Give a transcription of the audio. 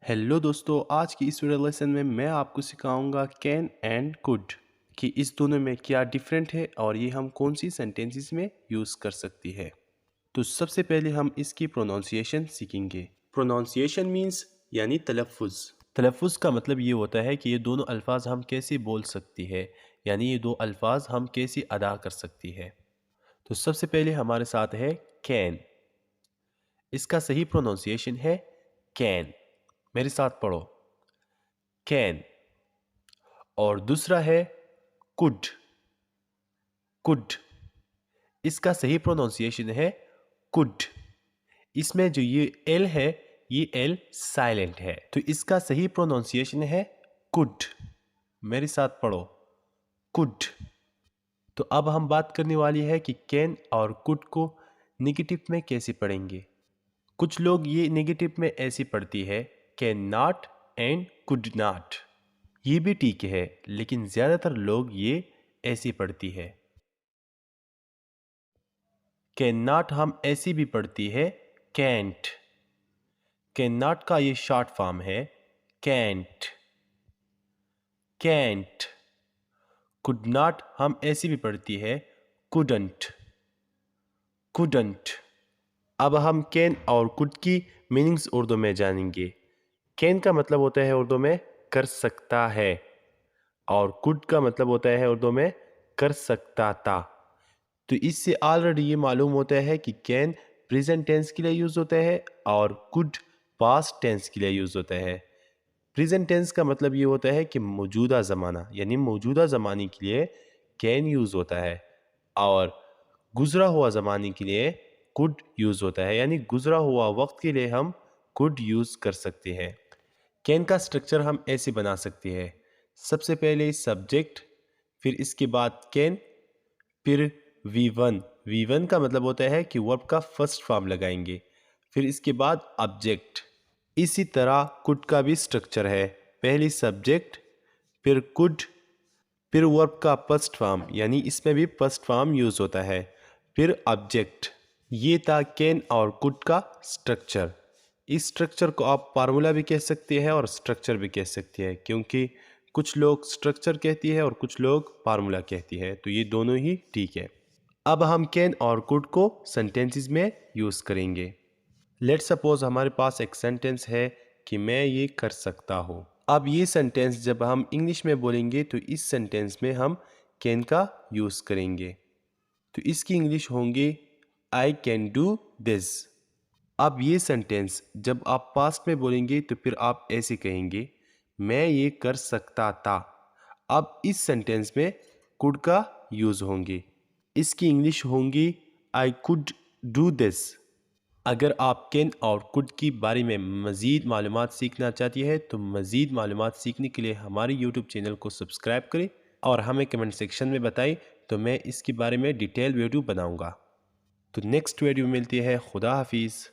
Hello दोस्तों, आज की इस वीडियो लेसन में मैं आपको सिखाऊंगा कैन एंड कुड कि इस दोनों में क्या डिफरेंट है और ये हम कौन सी सेंटेंसेस में यूज़ कर सकती है। तो सबसे पहले हम इसकी प्रोनाउंसिएशन सीखेंगे। प्रोनाउंसिएशन मीन्स यानी तलफ़ुज़। तलफ़ुज़ का मतलब ये होता है कि ये दोनों अल्फाज हम कैसे बोल सकती है, यानी ये दो अल्फाज हम कैसे अदा कर सकती है। तो सबसे पहले हमारे साथ है कैन। इसका सही प्रोनाउंसिएशन है कैन। मेरे साथ पढ़ो, कैन। और दूसरा है कुड। कुड, इसका सही प्रोनाउंसिएशन है कुड। इसमें जो ये एल है, ये एल साइलेंट है, तो इसका सही प्रोनाउंसिएशन है कुड। मेरे साथ पढ़ो, कुड। तो अब हम बात करने वाली है कि कैन और कुड को नेगेटिव में कैसे पढ़ेंगे। कुछ लोग ये नेगेटिव में ऐसी पढ़ती है, can not and could not. ये भी ठीक है, लेकिन ज़्यादातर लोग ये ऐसी पढ़ती है। कैन नॉट हम ऐसी भी पढ़ती है कैंट। कैन नॉट का ये शॉर्ट फॉर्म है कैंट। कैंट। कुड नॉट हम ऐसी भी पढ़ती है कुडंट। कुडंट। अब हम कैन और कुड की मीनिंग्स उर्दू में जानेंगे। कैन का मतलब होता है उर्दू में कर सकता है, और कुड का मतलब होता है उर्दू में कर सकता था। तो इससे ऑलरेडी ये मालूम होता है कि कैन प्रेजेंट टेंस के लिए यूज़ होता है और कुड पास्ट टेंस के लिए यूज़ होता है। प्रेजेंट टेंस का मतलब ये होता है कि मौजूदा ज़माना, यानी मौजूदा ज़माने के लिए कैन यूज़ होता है, और गुज़रा हुआ ज़माने के लिए कुड यूज़ होता है, यानी गुज़रा हुआ वक्त के लिए हम कुड यूज़ कर सकते हैं। कैन का स्ट्रक्चर हम ऐसे बना सकते हैं, सबसे पहले सब्जेक्ट, फिर इसके बाद कैन, फिर V1। V1 का मतलब होता है कि वर्ब का फर्स्ट फॉर्म लगाएंगे, फिर इसके बाद ऑब्जेक्ट। इसी तरह कुड का भी स्ट्रक्चर है, पहली सब्जेक्ट, फिर कुड, फिर वर्ब का फर्स्ट फॉर्म, यानी इसमें भी फर्स्ट फॉर्म यूज़ होता है, फिर ऑब्जेक्ट। ये था कैन और कुड का स्ट्रक्चर। इस स्ट्रक्चर को आप फार्मूला भी कह सकते हैं और स्ट्रक्चर भी कह सकते हैं, क्योंकि कुछ लोग स्ट्रक्चर कहती है और कुछ लोग फार्मूला कहती है, तो ये दोनों ही ठीक है। अब हम कैन और कुड को सेंटेंसेस में यूज़ करेंगे। लेट्स सपोज हमारे पास एक सेंटेंस है कि मैं ये कर सकता हूँ। अब ये सेंटेंस जब हम इंग्लिश में बोलेंगे तो इस सेंटेंस में हम कैन का यूज़ करेंगे, तो इसकी इंग्लिश होंगी आई कैन डू दिस। अब ये सेंटेंस जब आप पास्ट में बोलेंगे तो फिर आप ऐसे कहेंगे, मैं ये कर सकता था। अब इस सेंटेंस में कुड का यूज़ होंगे, इसकी इंग्लिश होंगी आई कुड डू दिस। अगर आप कैन और कुड की बारे में मज़ीद मालूमात सीखना चाहती है तो मज़ीद मालूमात सीखने के लिए हमारे यूट्यूब चैनल को सब्सक्राइब करें और हमें कमेंट सेक्शन में बताएं, तो मैं इसके बारे में डिटेल वीडियो बनाऊंगा। तो नेक्स्ट वीडियो मिलती है। खुदा हाफिज़।